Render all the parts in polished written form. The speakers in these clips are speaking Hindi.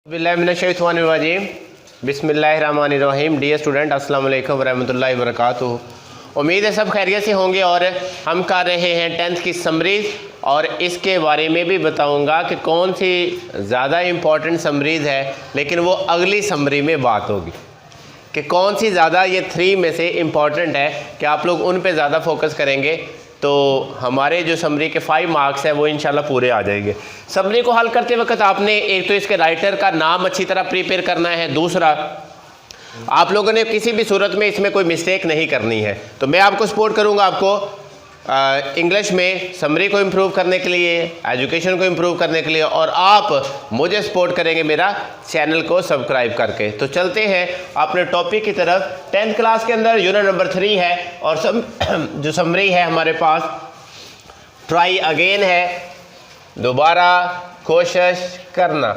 बिस्मिल्लाहिर्रहमानिर्रहीम बिस्मिल्लाहिर्रहमानिर्रहीम। डियर स्टूडेंट, अस्सलाम वालेकुम वरहमतुल्लाहि वबरकातुहू। उम्मीद है सब खैरियत से होंगे और हम कर रहे हैं 10th की समरीज़ और इसके बारे में भी बताऊंगा कि कौन सी ज़्यादा इम्पॉर्टेंट समरीज़ है, लेकिन वो अगली समरी में बात होगी कि कौन सी ज़्यादा ये 3 में से इम्पॉर्टेंट है कि आप लोग उन पे ज़्यादा फोकस करेंगे तो हमारे जो समरी के 5 मार्क्स हैं वो इंशाल्लाह पूरे आ जाएंगे। समरी को हल करते वक्त आपने एक तो इसके राइटर का नाम अच्छी तरह प्रिपेयर करना है, दूसरा आप लोगों ने किसी भी सूरत में इसमें कोई मिस्टेक नहीं करनी है। तो मैं आपको सपोर्ट करूंगा आपको इंग्लिश में समरी को इम्प्रूव करने के लिए, एजुकेशन को इम्प्रूव करने के लिए, और आप मुझे सपोर्ट करेंगे मेरा चैनल को सब्सक्राइब करके। तो चलते हैं अपने टॉपिक की तरफ। 10th क्लास के अंदर यूनिट नंबर 3 है और जो समरी है हमारे पास ट्राई अगेन है, दोबारा कोशिश करना।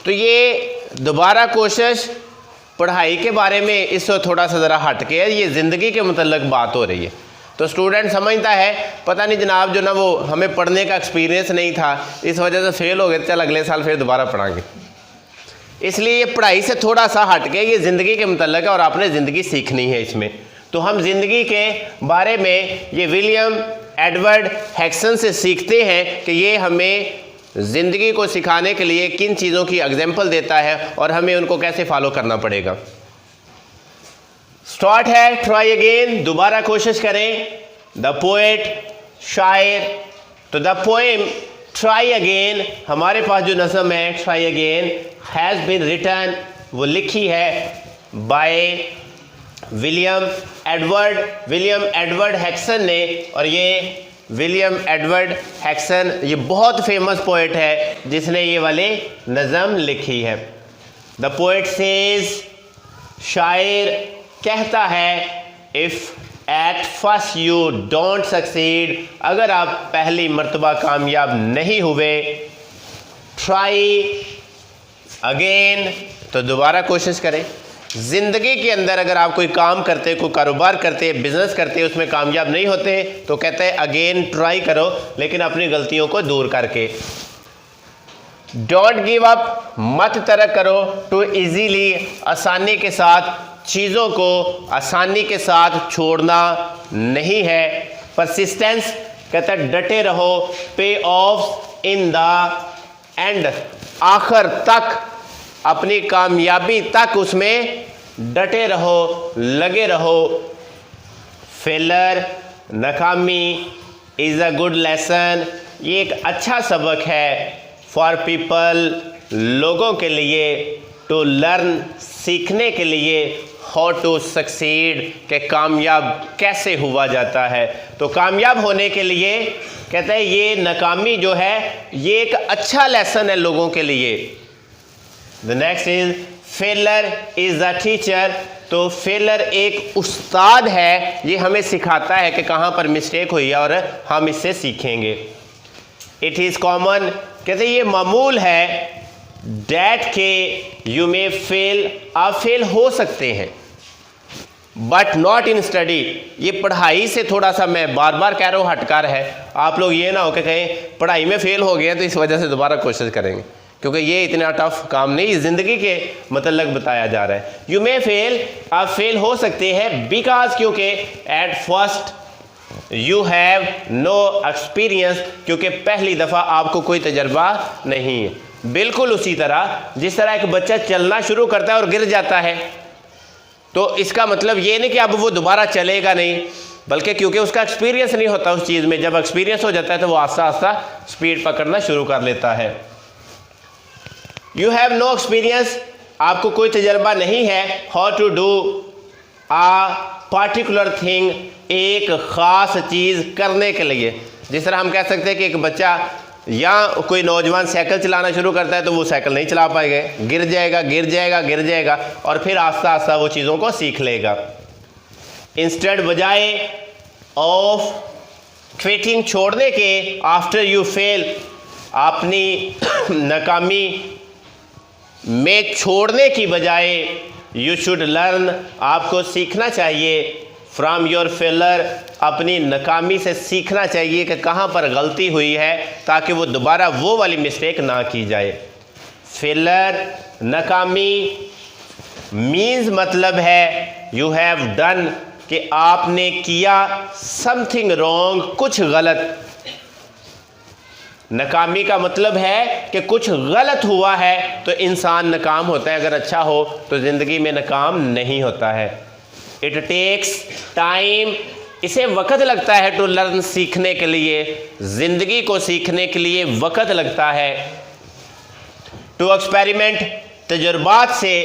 तो ये दोबारा कोशिश पढ़ाई के बारे में इससे थोड़ा सा ज़रा हट के है, ये ज़िंदगी के मुतल्लिक़ बात हो रही है। तो स्टूडेंट समझता है पता नहीं जनाब जो ना वो हमें पढ़ने का एक्सपीरियंस नहीं था, इस वजह से फेल हो गए, चल अगले साल फिर दोबारा पढ़ाएंगे। इसलिए ये पढ़ाई से थोड़ा सा हट के ये ज़िंदगी के मुतल्लिक़ है और आपने ज़िंदगी सीखनी है इसमें। तो हम ज़िंदगी के बारे में ये विलियम एडवर्ड हैक्सन से सीखते हैं कि ये हमें ज़िंदगी को सिखाने के लिए किन चीज़ों की एग्जाम्पल देता है और हमें उनको कैसे फॉलो करना पड़ेगा। स्टार्ट है ट्राई अगेन, दोबारा कोशिश करें। द पोएट, शायर। तो द पोएम ट्राई अगेन, हमारे पास जो नज़म है try again has been written, वो लिखी है बाय विलियम एडवर्ड हैक्सन ने। और ये विलियम एडवर्ड हैक्सन ये बहुत फेमस पोएट है जिसने ये वाले नज़म लिखी है। द पोएट सेज, शायर कहता है, if at first you don't succeed, अगर आप पहली मर्तबा कामयाब नहीं हुए, ट्राई अगेन, तो दोबारा कोशिश करें। ज़िंदगी के अंदर अगर आप कोई काम करते, कोई कारोबार करते, बिजनेस करते, उसमें कामयाब नहीं होते तो कहते हैं अगेन ट्राई करो, लेकिन अपनी गलतियों को दूर करके। डोंट गिव अप, मत तरक करो। टू इजीली, आसानी के साथ, चीज़ों को आसानी के साथ छोड़ना नहीं है। परसिस्टेंस कहता है डटे रहो। पे ऑफ इन द एंड, आखिर तक, अपनी कामयाबी तक उसमें डटे रहो, लगे रहो। फेलर, नाकामी, इज़ अ गुड लेसन, ये एक अच्छा सबक है। फॉर पीपल, लोगों के लिए। टू लर्न, सीखने के लिए। हाउ टू सक्सीड, के कामयाब कैसे हुआ जाता है। तो कामयाब होने के लिए कहते हैं ये नाकामी जो है ये एक अच्छा लेसन है लोगों के लिए। The next is failure is a teacher, तो फेलर एक उस्ताद है, ये हमें सिखाता है कि कहाँ पर मिस्टेक हुई है और हम इससे सीखेंगे। इट इज़ कॉमन, कहते ये मामूल है। डैट के यू मे फेल, आप फेल हो सकते हैं, बट नॉट इन स्टडी, ये पढ़ाई से थोड़ा सा मैं बार बार कह रहा हूँ हटकर है। आप लोग ये ना हो कि कहें पढ़ाई में फेल हो गए तो इस वजह से दोबारा कोशिश करेंगे, क्योंकि ये इतना टफ काम नहीं, ज़िंदगी के मतलब बताया जा रहा है। यू मे फेल, आप फेल हो सकते हैं, बिकॉज, क्योंकि at first you have no experience, क्योंकि पहली दफ़ा आपको कोई तजर्बा नहीं है। बिल्कुल उसी तरह जिस तरह एक बच्चा चलना शुरू करता है और गिर जाता है, तो इसका मतलब ये नहीं कि अब वो दोबारा चलेगा नहीं, बल्कि क्योंकि उसका एक्सपीरियंस नहीं होता उस चीज़ में। जब एक्सपीरियंस हो जाता है तो वो आस्ता आस्ता स्पीड पकड़ना शुरू कर लेता है। यू हैव नो एक्सपीरियंस, आपको कोई तजर्बा नहीं है। How to do a particular thing, एक ख़ास चीज़ करने के लिए। जिस तरह हम कह सकते हैं कि एक बच्चा या कोई नौजवान साइकिल चलाना शुरू करता है तो वो साइकिल नहीं चला पाएगा, गिर जाएगा और फिर आस्ता आस्ता वो चीज़ों को सीख लेगा। इंस्टेड, बजाय ऑफ क्विटिंग, छोड़ने के, आफ्टर यू फेल, अपनी नाकामी में छोड़ने की बजाय, यू शुड लर्न, आपको सीखना चाहिए। फ्रॉम योर फेलर, अपनी नाकामी से सीखना चाहिए कि कहाँ पर गलती हुई है ताकि वो दोबारा वो वाली मिस्टेक ना की जाए। फेलर नाकामी मीन्स मतलब है यू हैव डन, कि आपने किया समथिंग रॉन्ग, कुछ गलत। नाकामी का मतलब है कि कुछ गलत हुआ है तो इंसान नाकाम होता है, अगर अच्छा हो तो ज़िंदगी में नाकाम नहीं होता है। इट टेक्स टाइम, इसे वक़्त लगता है टू लर्न, सीखने के लिए, ज़िंदगी को सीखने के लिए वक़्त लगता है। टू एक्सपेरिमेंट, तजुर्बात से,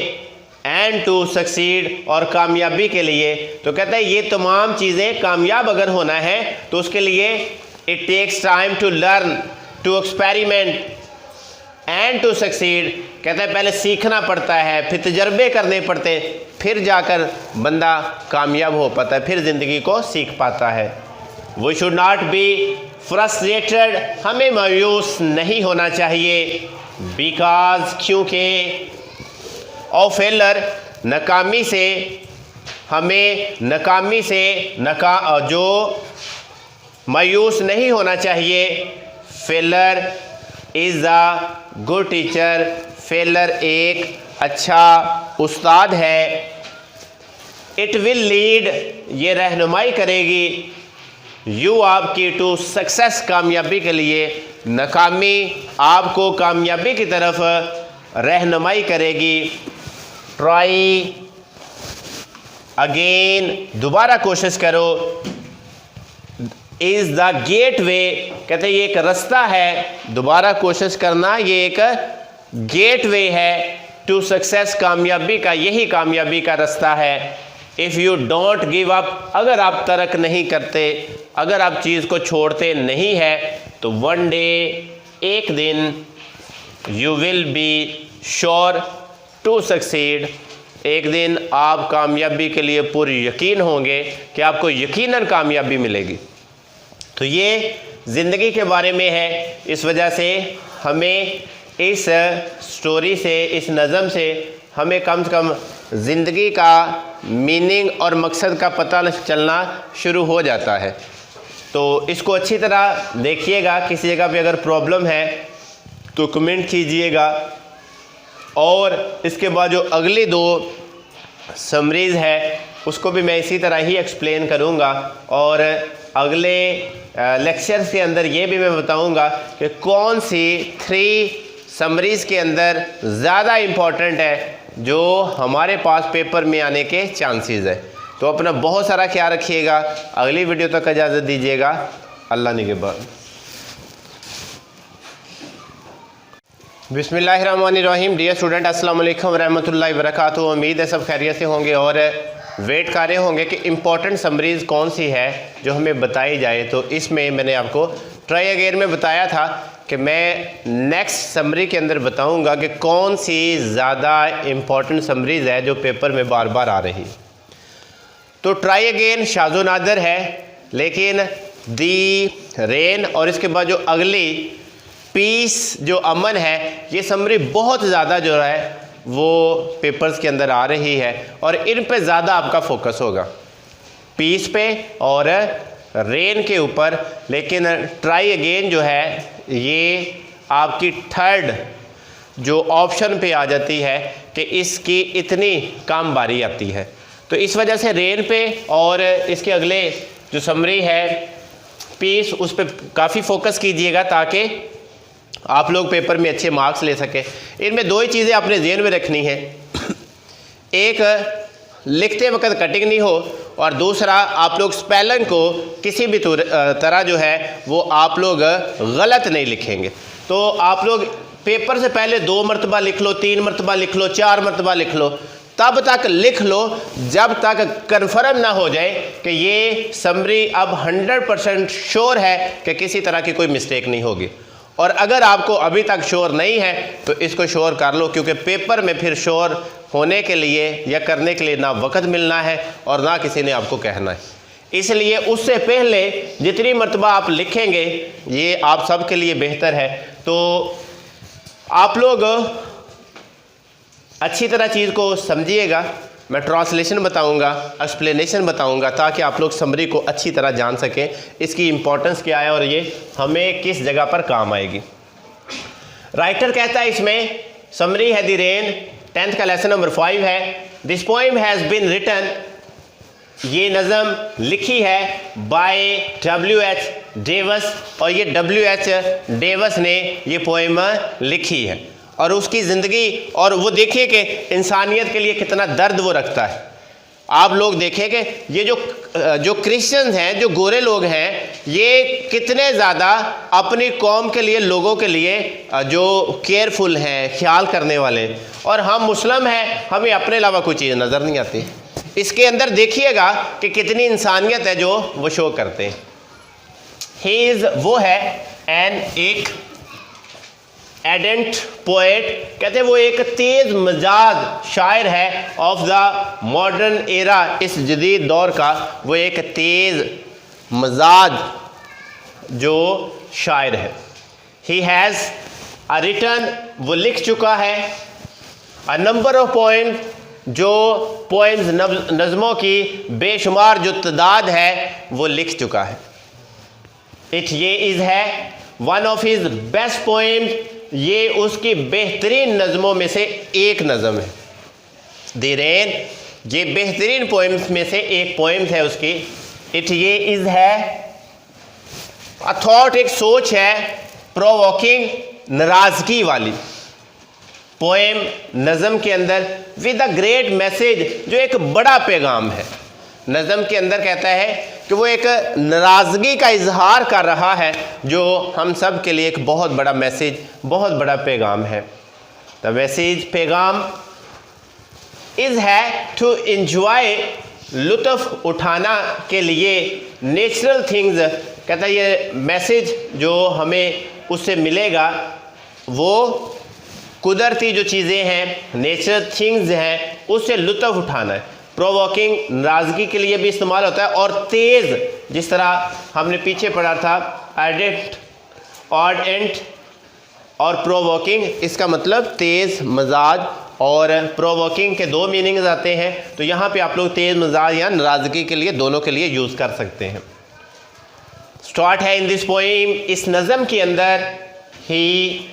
एंड टू सक्सीड, और कामयाबी के लिए। तो कहता है ये तमाम चीज़ें कामयाब अगर होना है तो उसके लिए it takes time to learn, to experiment and to succeed. कहता है पहले सीखना पड़ता है, फिर तजर्बे करने पड़ते हैं, फिर जाकर बंदा कामयाब हो पाता है, फिर ज़िंदगी को सीख पाता है। We should not be frustrated, हमें मायूस नहीं होना चाहिए। बिकॉज, क्योंकि, और फेलर, नाकामी से, हमें नाकामी से जो मायूस नहीं होना चाहिए। Failure is a good teacher, failure एक अच्छा उस्ताद है। इट विल लीड, ये रहनुमाई करेगी, यू आपकी, टू सक्सेस, कामयाबी के लिए। नाकामी आपको कामयाबी की तरफ रहनुमाई करेगी। ट्राई अगेन, दोबारा कोशिश करो। इज़ द गेट वे, कहते हैं ये एक रास्ता है, दोबारा कोशिश करना ये एक गेट वे है टू सक्सेस, कामयाबी का, यही कामयाबी का रास्ता है। If you don't give up, अगर आप तर्क नहीं करते, अगर आप चीज़ को छोड़ते नहीं है तो वन डे, एक दिन, you will be sure to succeed, एक दिन आप कामयाबी के लिए पूरी यकीन होंगे कि आपको यकीनन कामयाबी मिलेगी। तो ये ज़िंदगी के बारे में है। इस वजह से हमें इस स्टोरी से, इस नज़म से हमें कम से कम ज़िंदगी का मीनिंग और मकसद का पता चलना शुरू हो जाता है। तो इसको अच्छी तरह देखिएगा, किसी जगह पे अगर प्रॉब्लम है तो कमेंट कीजिएगा। और इसके बाद जो अगली दो समरीज़ है उसको भी मैं इसी तरह ही एक्सप्लेन करूँगा, और अगले लेक्चर्स के अंदर ये भी मैं बताऊँगा कि कौन सी 3 समरीज़ के अंदर ज़्यादा इम्पॉर्टेंट है जो हमारे पास पेपर में आने के चांसेस है। तो अपना बहुत सारा ख्याल रखिएगा। अगली वीडियो तक इजाज़त दीजिएगा। अल्लाह निगहबान। बिस्मिल्लाहिर्रहमानिर्रहीम। डियर स्टूडेंट, अस्सलाम वालेकुम रहमतुल्लाहि व बरकातुहू। उम्मीद है सब खैरियत से होंगे और वेट कर रहे होंगे कि इम्पॉर्टेंट समरीज़ कौन सी है जो हमें बताई जाए। तो इसमें मैंने आपको ट्राई अगेन में बताया था कि मैं नेक्स्ट समरी के अंदर बताऊंगा कि कौन सी ज़्यादा इम्पॉर्टेंट समरीज़ है जो पेपर में बार बार आ रही। तो ट्राई अगेन शाज़ो नादर है, लेकिन दी रेन और इसके बाद जो अगली पीस जो अमन है, ये समरी बहुत ज़्यादा जो है वो पेपर्स के अंदर आ रही है और इन पे ज़्यादा आपका फोकस होगा, पीस पे और रेन के ऊपर। लेकिन ट्राई अगेन जो है ये आपकी थर्ड जो ऑप्शन पे आ जाती है कि इसकी इतनी कम बारी आती है। तो इस वजह से रेन पे और इसके अगले जो समरी है पीस, उस पर काफ़ी फोकस कीजिएगा ताकि आप लोग पेपर में अच्छे मार्क्स ले सकें। इनमें दो ही चीज़ें आपने ज़हन में रखनी है, एक लिखते वक्त कटिंग नहीं हो और दूसरा आप लोग स्पेलिंग को किसी भी तरह जो है वो आप लोग गलत नहीं लिखेंगे। तो आप लोग पेपर से पहले 2 मरतबा लिख लो, 3 मरतबा लिख लो, 4 मरतबा लिख लो, तब तक लिख लो जब तक कन्फर्म ना हो जाए कि ये समरी अब 100% श्योर है कि किसी तरह की कोई मिस्टेक नहीं होगी। और अगर आपको अभी तक श्योर नहीं है तो इसको श्योर कर लो, क्योंकि पेपर में फिर श्योर होने के लिए या करने के लिए ना वक्त मिलना है और ना किसी ने आपको कहना है। इसलिए उससे पहले जितनी मरतबा आप लिखेंगे ये आप सब के लिए बेहतर है। तो आप लोग अच्छी तरह चीज़ को समझिएगा मैं ट्रांसलेशन बताऊंगा, एक्सप्लेनेशन बताऊंगा, ताकि आप लोग समरी को अच्छी तरह जान सकें, इसकी इंपॉर्टेंस क्या है और ये हमें किस जगह पर काम आएगी। राइटर कहता है इसमें, समरी है द रेन, 10th का लेसन नंबर 5 है। This poem has been written, ये नज़म लिखी है बाय W.H. डेवस, और ये W.H. डेवस ने ये पोइम लिखी है और उसकी ज़िंदगी, और वो देखिए कि इंसानियत के लिए कितना दर्द वो रखता है। आप लोग देखें कि ये जो क्रिश्चियंस हैं, जो गोरे लोग हैं, ये कितने ज़्यादा अपनी कौम के लिए, लोगों के लिए जो केयरफुल हैं, ख्याल करने वाले, और हम मुस्लिम हैं, हमें अपने अलावा कोई चीज़ नज़र नहीं आती। इसके अंदर देखिएगा कि कितनी इंसानियत है जो वो शो करते हैं। वो है एक एडेंट पोएट, कहते हैं वो एक तेज़ मजाज शायर है ऑफ द मॉडर्न एरा, इस जदीद दौर का वो एक तेज़ मजाज जो शायर है। ही हैज़ अ रिटन, वो लिख चुका है, अ नंबर ऑफ पोइम, जो पोइम्स नज़मों की बेशुमार जो तादाद है वो लिख चुका है। ये इज़ है one of his best poems, ये उसकी बेहतरीन नज़मों में से एक नज़म है। द रेन, ये बेहतरीन पोइम्स में से एक पोइम्स है उसकी। ये इज़ है अ थॉट, एक सोच है, प्रोवोकिंग, नाराज़गी वाली पोएम नज़म के अंदर, विद अ ग्रेट मैसेज, जो एक बड़ा पैगाम है। नज़म के अंदर कहता है कि वो एक नाराज़गी का इजहार कर रहा है, जो हम सब के लिए एक बहुत बड़ा मैसेज, बहुत बड़ा पैगाम है। द मैसेज, पैगाम, इज़ है टू इंजॉय, लुत्फ़ उठाना के लिए, नेचुरल थिंग्स, कहता है ये मैसेज जो हमें उससे मिलेगा वो कुदरती जो चीज़ें हैं, नेचुरल थिंग्स हैं, उससे लुत्फ़ उठाना है। प्रोवोकिंग, नाराज़गी के लिए भी इस्तेमाल होता है, और तेज़, जिस तरह हमने पीछे पढ़ा था, एडेंट, ऑडेंट और प्रोवोकिंग, इसका मतलब तेज़ मजाज, और प्रोवोकिंग के दो मीनिंग्स आते हैं, तो यहाँ पे आप लोग तेज़ मजाज या नाराज़गी के लिए, दोनों के लिए यूज़ कर सकते हैं। स्टार्ट है इन दिस पोइम, इस नज़म के अंदर, ही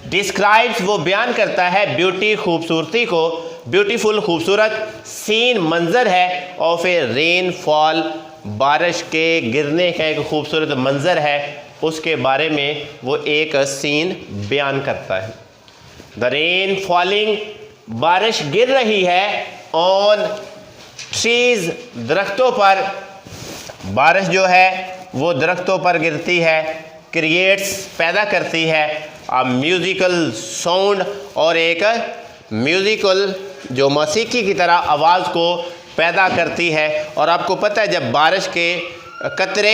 डिस्क्राइब्स, वो बयान करता है, ब्यूटी, खूबसूरती को, ब्यूटीफुल, खूबसूरत, सीन, मंजर है, ऑफ ए रेन फॉल, बारिश के गिरने का एक खूबसूरत मंजर है, उसके बारे में वो एक सीन बयान करता है। द रेन फॉलिंग, बारिश गिर रही है, ऑन ट्रीज, दरख्तों पर, बारिश जो है वो दरख्तों पर गिरती है, क्रिएट्स, पैदा करती है, आ म्यूज़िकल साउंड, और एक म्यूज़िकल जो मौसीकी की तरह आवाज़ को पैदा करती है। और आपको पता है जब बारिश के कतरे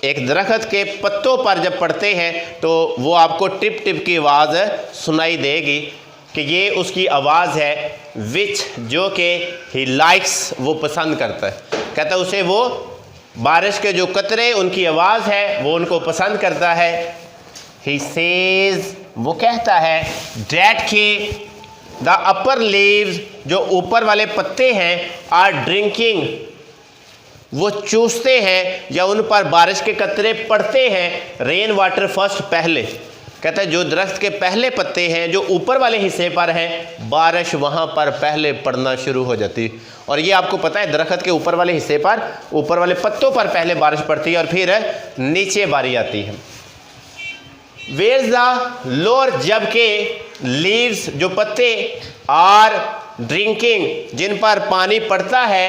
एक दरख्त के पत्तों पर जब पड़ते हैं तो वो आपको टिप टिप की आवाज़ सुनाई देगी, कि ये उसकी आवाज़ है, विच, जो कि ही लाइक्स, वो पसंद करता है। कहता है उसे वो बारिश के जो कतरे, उनकी आवाज़ है, वो उनको पसंद करता है। He says, वो कहता है, डैट के द अपर लीव्स, जो ऊपर वाले पत्ते हैं, आर ड्रिंकिंग, वो चूसते हैं या उन पर बारिश के कतरे पड़ते हैं, रेन वाटर फर्स्ट, पहले। कहता है जो दरख्त के पहले पत्ते हैं, जो ऊपर वाले हिस्से पर हैं, बारिश वहाँ पर पहले पड़ना शुरू हो जाती। और ये आपको पता है दरख्त के ऊपर वाले हिस्से पर, ऊपर वाले पत्तों पर पहले बारिश पड़ती है और फिर नीचे बारी आती है। वेयर द लोअर, जबकि लीव्स, जो पत्ते, आर ड्रिंकिंग, जिन पर पानी पड़ता है,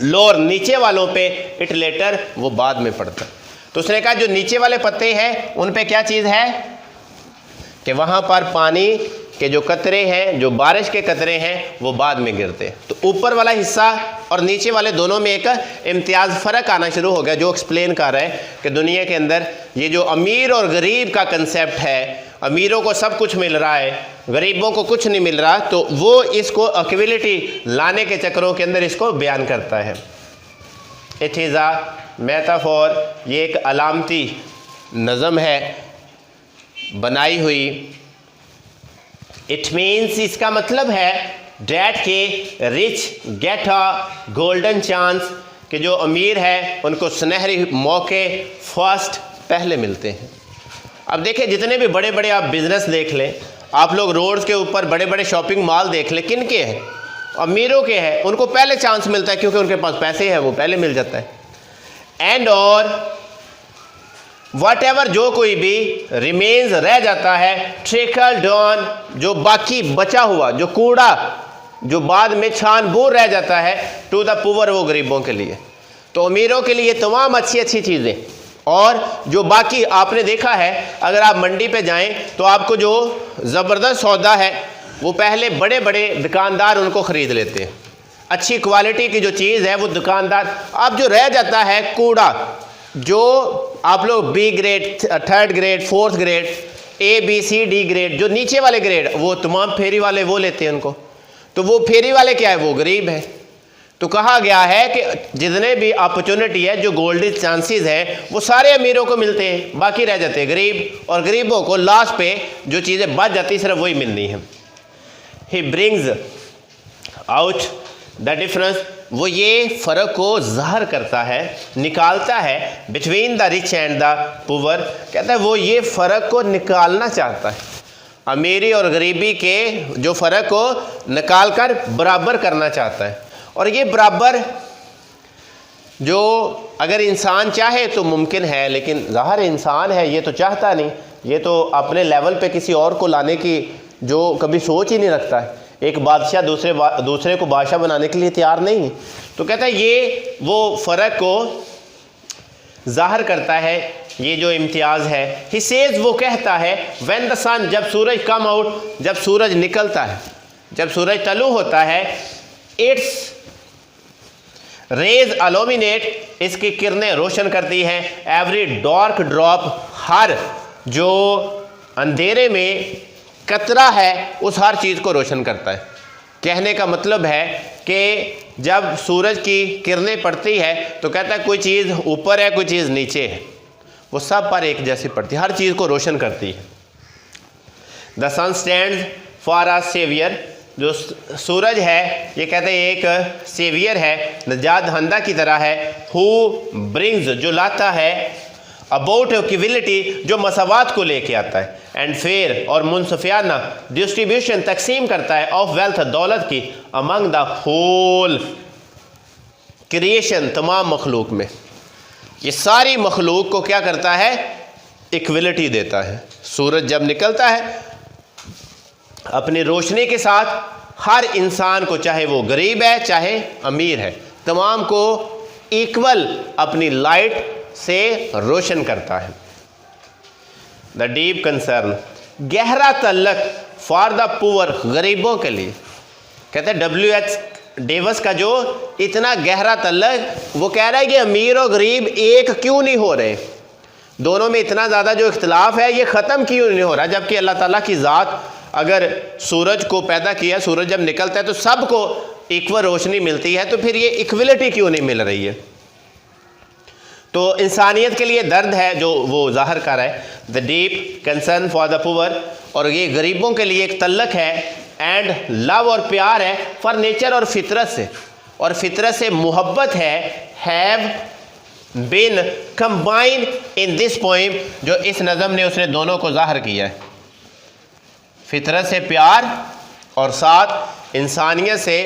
लोअर, नीचे वालों पे, इट लेटर, वो बाद में पड़ता। तो उसने कहा जो नीचे वाले पत्ते हैं उन पे क्या चीज़ है कि वहाँ पर पानी के जो कतरे हैं, जो बारिश के कतरे हैं, वो बाद में गिरते हैं। तो ऊपर वाला हिस्सा और नीचे वाले दोनों में एक इम्तियाज़ फ़र्क आना शुरू हो गया, जो एक्सप्लेन कर रहा है कि दुनिया के अंदर ये जो अमीर और गरीब का कंसेप्ट है, अमीरों को सब कुछ मिल रहा है, गरीबों को कुछ नहीं मिल रहा, तो वो इसको इक्वलिटी लाने के चक्करों के अंदर इसको बयान करता है। इट इज़ अ मेटाफोर, ये एक अलामती नज़म है बनाई हुई। इट मीन्स, इसका मतलब है, डैट के rich get a golden chance, कि जो अमीर है उनको सुनहरी मौके फर्स्ट पहले मिलते हैं। अब देखिए जितने भी बड़े बड़े आप बिजनेस देख लें, आप लोग रोड्स के ऊपर बड़े बड़े शॉपिंग मॉल देख लें, किन के हैं? अमीरों के हैं, उनको पहले चांस मिलता है क्योंकि उनके पास पैसे हैं, वो पहले मिल जाता है। एंड और वट एवर, जो कोई भी रिमेन्स रह जाता है, ट्रिकल डाउन, जो बाकी बचा हुआ जो कूड़ा जो बाद में छानबूर रह जाता है, टू द पुअर, वो गरीबों के लिए। तो अमीरों के लिए तमाम अच्छी अच्छी चीज़ें, और जो बाकी आपने देखा है अगर आप मंडी पे जाएं तो आपको जो ज़बरदस्त सौदा है वो पहले बड़े बड़े दुकानदार उनको ख़रीद लेते हैं, अच्छी क्वालिटी की जो चीज़ है वो दुकानदार। अब जो रह जाता है कूड़ा, जो आप लोग B grade, third grade, fourth grade, A B C D grade, जो नीचे वाले ग्रेड, वो तमाम फेरी वाले वो लेते हैं उनको। तो वो फेरी वाले क्या है? वो गरीब है। तो कहा गया है कि जितने भी अपॉर्चुनिटी है, जो गोल्डन चांसेस हैं, वो सारे अमीरों को मिलते हैं, बाकी रह जाते हैं गरीब, और गरीबों को लास्ट पे जो चीज़ें बच जाती सिर्फ वही मिलनी है। He brings out the difference, वो ये फ़र्क को ज़ाहिर करता है, निकालता है, between the rich and the poor. कहता है वो ये फ़र्क को निकालना चाहता है, अमीरी और गरीबी के जो फ़र्क को निकाल कर बराबर करना चाहता है। और ये बराबर जो अगर इंसान चाहे तो मुमकिन है, लेकिन ज़ाहिर इंसान है ये तो चाहता नहीं, ये तो अपने लेवल पे किसी और को लाने की जो कभी सोच ही नहीं रखता है। एक बादशाह दूसरे को बादशाह बनाने के लिए तैयार नहीं। तो कहता है ये वो फ़र्क को ज़ाहिर करता है, ये जो इम्तियाज़ है। ही सेज, वो कहता है, व्हेन द सन, जब सूरज कम आउट, जब सूरज निकलता है, जब सूरज तलू होता है, इट्स रेज अलोमिनेट, इसकी किरणें रोशन करती हैं, एवरी डार्क ड्रॉप, हर जो अंधेरे में कतरा है उस हर चीज़ को रोशन करता है। कहने का मतलब है कि जब सूरज की किरणें पड़ती है तो कहता है कोई चीज़ ऊपर है, कोई चीज़ नीचे है, वो सब पर एक जैसी पड़ती है, हर चीज़ को रोशन करती है। The sun stands for a saviour, जो सूरज है ये कहते हैं एक सेवियर है, नजात दहिंदा की तरह है। हु ब्रिंग्स, जो लाता है, अबाउट इक्वलिटी, जो मसावात को लेके आता है, एंड फेयर, और मुनसफियाना डिस्ट्रीब्यूशन, तकसीम करता है, ऑफ वेल्थ, दौलत की, अमंग द होल क्रिएशन, तमाम मखलूक में। ये सारी मखलूक को क्या करता है? इक्वलिटी देता है। सूरज जब निकलता है अपनी रोशनी के साथ हर इंसान को, चाहे वो गरीब है चाहे अमीर है, तमाम को इक्वल अपनी लाइट से रोशन करता है। द डीप कंसर्न, गहरा तल्लक, फॉर द पुअर, गरीबों के लिए। कहते हैं W.H. डेविस का जो इतना गहरा तल्लक, वो कह रहा है कि अमीर और गरीब एक क्यों नहीं हो रहे, दोनों में इतना ज़्यादा जो इख्तिलाफ है ये ख़त्म क्यों नहीं हो रहा, जबकि अल्लाह ताला की ज़ात अगर सूरज को पैदा किया, सूरज जब निकलता है तो सबको इक्वल रोशनी मिलती है, तो फिर ये इक्वलिटी क्यों नहीं मिल रही है? तो इंसानियत के लिए दर्द है जो वो ज़ाहिर कर रहा है, the deep concern for the poor, और ये गरीबों के लिए एक तल्लक है, एंड लव, और प्यार है, फॉर नेचर, और फितरत से, और फितरत से मोहब्बत है, have been combined in this poem, जो इस नज़म ने उसने दोनों को ज़ाहिर किया है। फितरत से प्यार और साथ इंसानियत से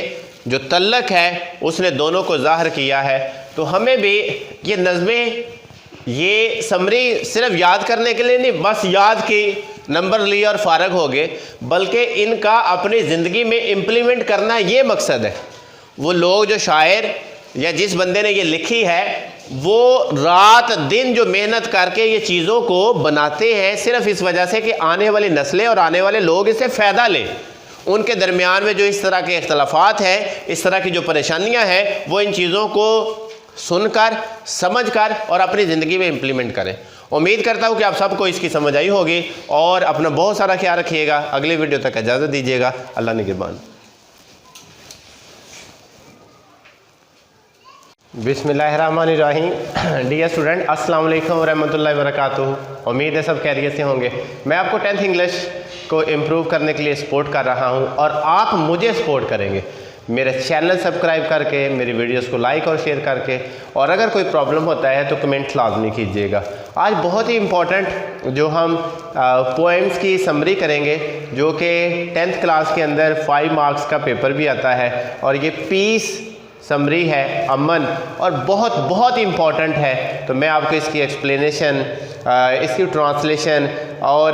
जो तल्लक है उसने दोनों को ज़ाहिर किया है। तो हमें भी ये नज़में, ये समरी सिर्फ याद करने के लिए नहीं, बस याद की, नंबर लिया और फारग हो गए, बल्कि इनका अपनी ज़िंदगी में इम्प्लीमेंट करना ये मकसद है। वो लोग जो शायर या जिस बंदे ने ये लिखी है वो रात दिन जो मेहनत करके ये चीज़ों को बनाते हैं, सिर्फ इस वजह से कि आने वाली नस्लें और आने वाले लोग इससे फ़ायदा लें। उनके दरमियान में जो इस तरह के इख्तलाफात हैं, इस तरह की जो परेशानियां हैं, वो इन चीज़ों को सुनकर, समझकर और अपनी ज़िंदगी में इम्प्लीमेंट करें। उम्मीद करता हूँ कि आप सबको इसकी समझ आई होगी, और अपना बहुत सारा ख्याल रखिएगा। अगली वीडियो तक इजाज़त दीजिएगा। अल्लाह निगहबान। बिस्मिल्लाहिर्रहमानिर्रहीम। डियर स्टूडेंट, अस्सलाम वालेकुम रहमतुल्लाहि व बरकातुहू। उम्मीद है सब खैरियत से होंगे। मैं आपको 10th इंग्लिश को इम्प्रूव करने के लिए सपोर्ट कर रहा हूं और आप मुझे सपोर्ट करेंगे मेरा चैनल सब्सक्राइब करके, मेरी वीडियोस को लाइक और शेयर करके, और अगर कोई प्रॉब्लम होता है तो कमेंट लाजमी कीजिएगा। आज बहुत ही इम्पॉर्टेंट जो हम पोएम्स की समरी करेंगे, जो कि 10th क्लास के अंदर 5 मार्क्स का पेपर भी आता है, और ये पीस समरी है, अमन, और बहुत बहुत इम्पॉर्टेंट है। तो मैं आपको इसकी एक्सप्लेनेशन, इसकी ट्रांसलेशन और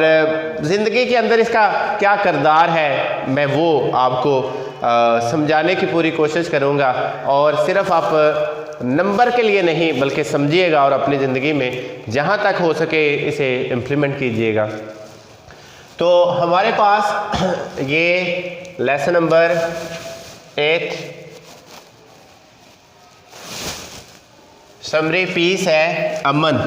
ज़िंदगी के अंदर इसका क्या किरदार है, मैं वो आपको समझाने की पूरी कोशिश करूँगा। और सिर्फ आप नंबर के लिए नहीं बल्कि समझिएगा और अपनी ज़िंदगी में जहाँ तक हो सके इसे इम्प्लीमेंट कीजिएगा। तो हमारे पास ये लेसन नंबर 8 समरी पीस है, Aman.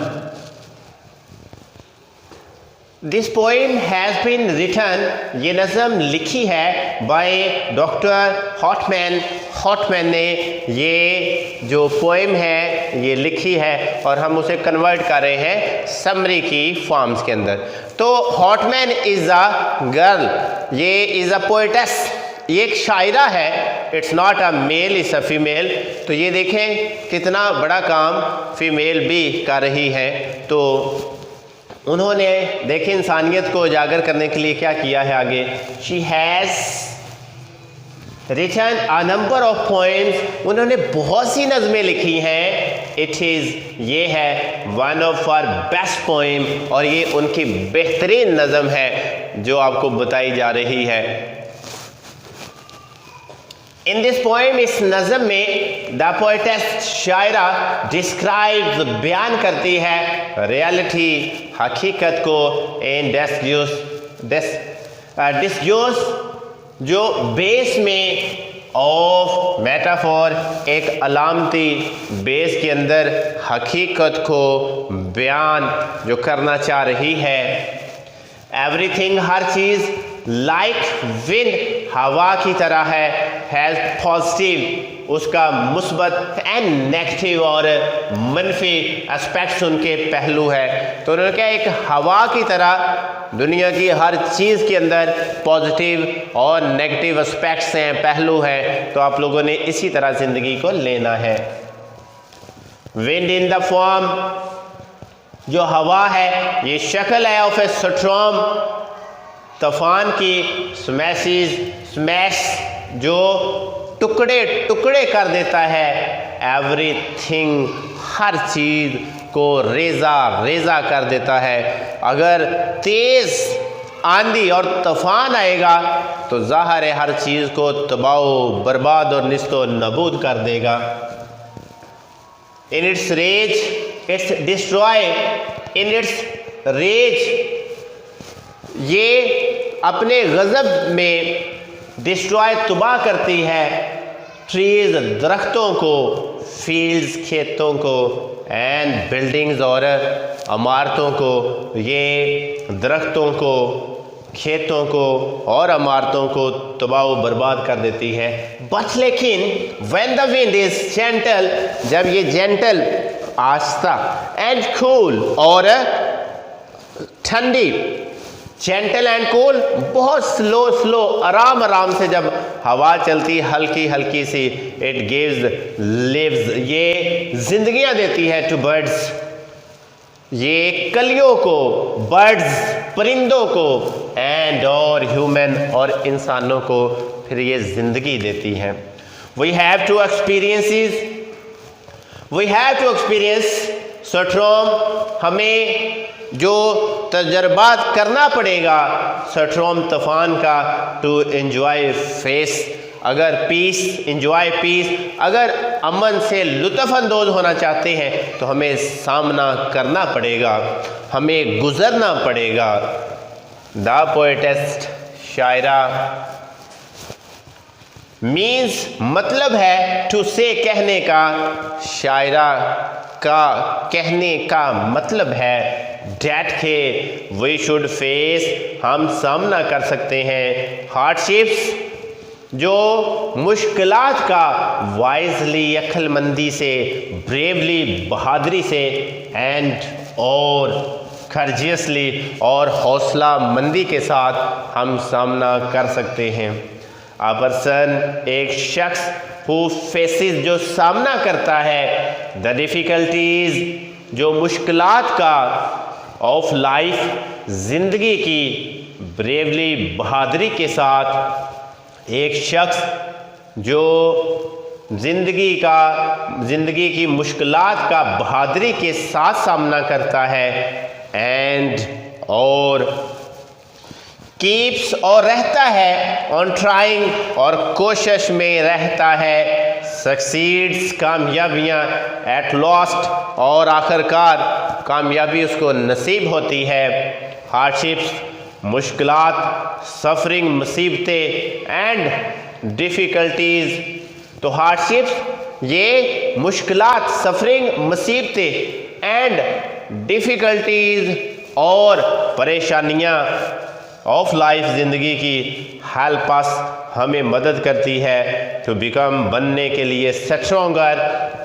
This poem has been written, ये नज़म लिखी है बाय डॉक्टर हॉटमैन। हॉटमैन ने ये जो पोइम है ये लिखी है और हम उसे कन्वर्ट कर रहे हैं समरी की फॉर्म्स के अंदर। तो हॉटमैन इज़ अ गर्ल, ये इज़ अ पोएटेस, ये एक शायरा है। It's not a male, it's a female. तो ये देखें कितना बड़ा काम फीमेल भी कर रही है। तो उन्होंने देखें इंसानियत को उजागर करने के लिए क्या किया है आगे। She has written a number of poems, उन्होंने बहुत सी नज़में लिखी हैं। इट इज़, ये है one of our best poem, और ये उनकी बेहतरीन नज़म है जो आपको बताई जा रही है। इन दिस पोएम, इस नज़म में द पोएटेस शायरा डिस्क्राइब्स, बयान करती है रियलिटी, हकीकत को, इन डिस्यूस जो बेस में ऑफ मेटाफोर, एक अलामती बेस के अंदर हकीकत को बयान जो करना चाह रही है। एवरीथिंग, हर चीज़, लाइक विंड, हवा की तरह है, हैज़ पॉजिटिव, उसका मुस्बत, एंड नेगेटिव और मनफी एस्पेक्ट्स उनके पहलू है। तो उन्होंने क्या, एक हवा की तरह दुनिया की हर चीज़ के अंदर पॉजिटिव और नेगेटिव एस्पेक्ट्स हैं, पहलू हैं। तो आप लोगों ने इसी तरह ज़िंदगी को लेना है। विंड इन द फॉर्म, जो हवा है ये शक्ल है ऑफ ए स्टॉर्म, तूफान की, स्मैशेस, स्मैश जो टुकड़े टुकड़े कर देता है, एवरीथिंग, हर चीज़ को रेजा रेजा कर देता है। अगर तेज़ आंधी और तूफान आएगा तो ज़ाहिर है हर चीज़ को तबाह, बर्बाद और निस्तो नबूद कर देगा। In its rage its destroy, in its rage, ये अपने गज़ब में डिस्ट्रॉय, तबाह करती है। ट्रीज, दरख्तों को, फील्ड्स, खेतों को, एंड बिल्डिंग्स, और इमारतों को, ये दरख्तों को, खेतों को और इमारतों को तबाह बर्बाद कर देती है। बट लेकिन when the wind is gentle, जब ये जेंटल, आस्था, एंड कूल, और ठंडी, जेंटल एंड कूल, बहुत स्लो स्लो, आराम आराम से जब हवा चलती, हल्की हल्की सी, इट गिव्स लिव्स, ये जिंदगियां देती है टू बर्ड्स, ये कलियों को, बर्ड्स, परिंदों को, एंड और ह्यूमन, और इंसानों को फिर ये जिंदगी देती है। We have to experiences, we have to experience storm, हमें जो तजर्बात करना पड़ेगा स्टॉर्म, तूफान का, टू एंजॉय फेस, अगर पीस, एंजॉय पीस, अगर अमन से लुत्फ़अंदोज़ होना चाहते हैं तो हमें सामना करना पड़ेगा, हमें गुजरना पड़ेगा। द पोएटेस शायरा मीन्स, मतलब है टू से, कहने का, शायरा का कहने का मतलब है डैट के, वी शुड फेस, हम सामना कर सकते हैं, हार्डशिप्स, जो मुश्किलात का, वाइजली, अक्लमंदी से, ब्रेवली, बहादुरी से, एंड और courageously और हौसला मंदी के साथ हम सामना कर सकते हैं। A person, एक शख्स who faces, जो सामना करता है the difficulties, जो मुश्किलात का of life, ज़िंदगी की bravely, बहादुरी के साथ। एक शख्स जो ज़िंदगी की मुश्किलात का बहादुरी के साथ सामना करता है। एंड और कीप्स, और रहता है ऑन ट्राइंग, और कोशिश में रहता है। सक्सीड्स, कामयाबियाँ। एट लास्ट, और आखिरकार कामयाबी उसको नसीब होती है। हार्डशिप्स, मुश्किलात। सफरिंग, मुसीबतें। एंड डिफ़िकल्टीज़, तो हार्डशिप्स ये मुश्किलात, सफरिंग, मुसीबतें। एंड डिफ़िकल्टीज़, और परेशानियाँ ऑफ लाइफ, ज़िंदगी की। हेल्प अस, हमें मदद करती है टू बिकम, बनने के लिए। स्ट्रॉन्गर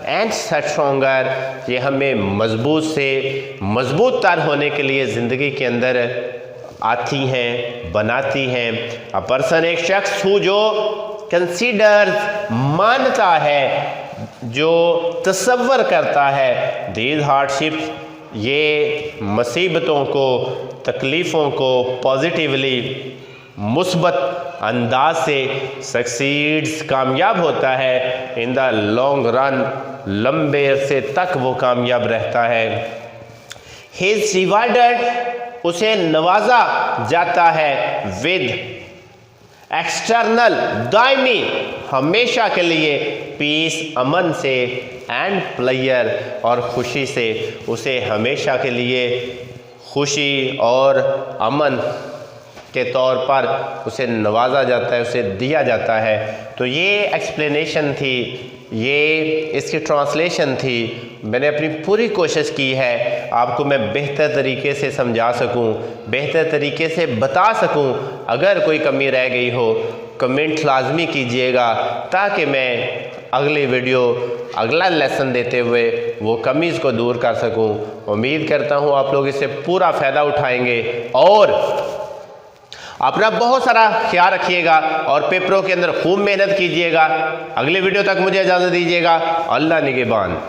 एंड स्ट्रॉन्गर, ये हमें मजबूत से मजबूत तर होने के लिए ज़िंदगी के अंदर आती हैं, बनाती हैं। अ पर्सन, एक शख्स हूँ जो कंसीडर्स, मानता है, जो तसव्वुर करता है। दीज हार्डशिप्स, ये मुसीबतों को, तकलीफ़ों को पॉजिटिवली, मुस्बत अंदाज से सक्सीड्स, कामयाब होता है। इन द लॉन्ग रन, लंबे अरसे तक वो कामयाब रहता है। हिज रिवार्डेड, उसे नवाजा जाता है। विद एक्सटर्नल, दायमी, हमेशा के लिए। पीस, अमन से। एंड प्लेयर, और खुशी से। उसे हमेशा के लिए खुशी और अमन के तौर पर उसे नवाजा जाता है, उसे दिया जाता है। तो ये एक्सप्लेनेशन थी, ये इसकी ट्रांसलेशन थी। मैंने अपनी पूरी कोशिश की है आपको मैं बेहतर तरीके से समझा सकूं, बेहतर तरीके से बता सकूं। अगर कोई कमी रह गई हो कमेंट लाजमी कीजिएगा, ताकि मैं अगली वीडियो, अगला लेसन देते हुए वो कमीज़ को दूर कर सकूं। उम्मीद करता हूं आप लोग इससे पूरा फ़ायदा उठाएंगे और अपना बहुत सारा ख्याल रखिएगा और पेपरों के अंदर खूब मेहनत कीजिएगा। अगले वीडियो तक मुझे इजाज़त दीजिएगा। अल्लाह निगहबान।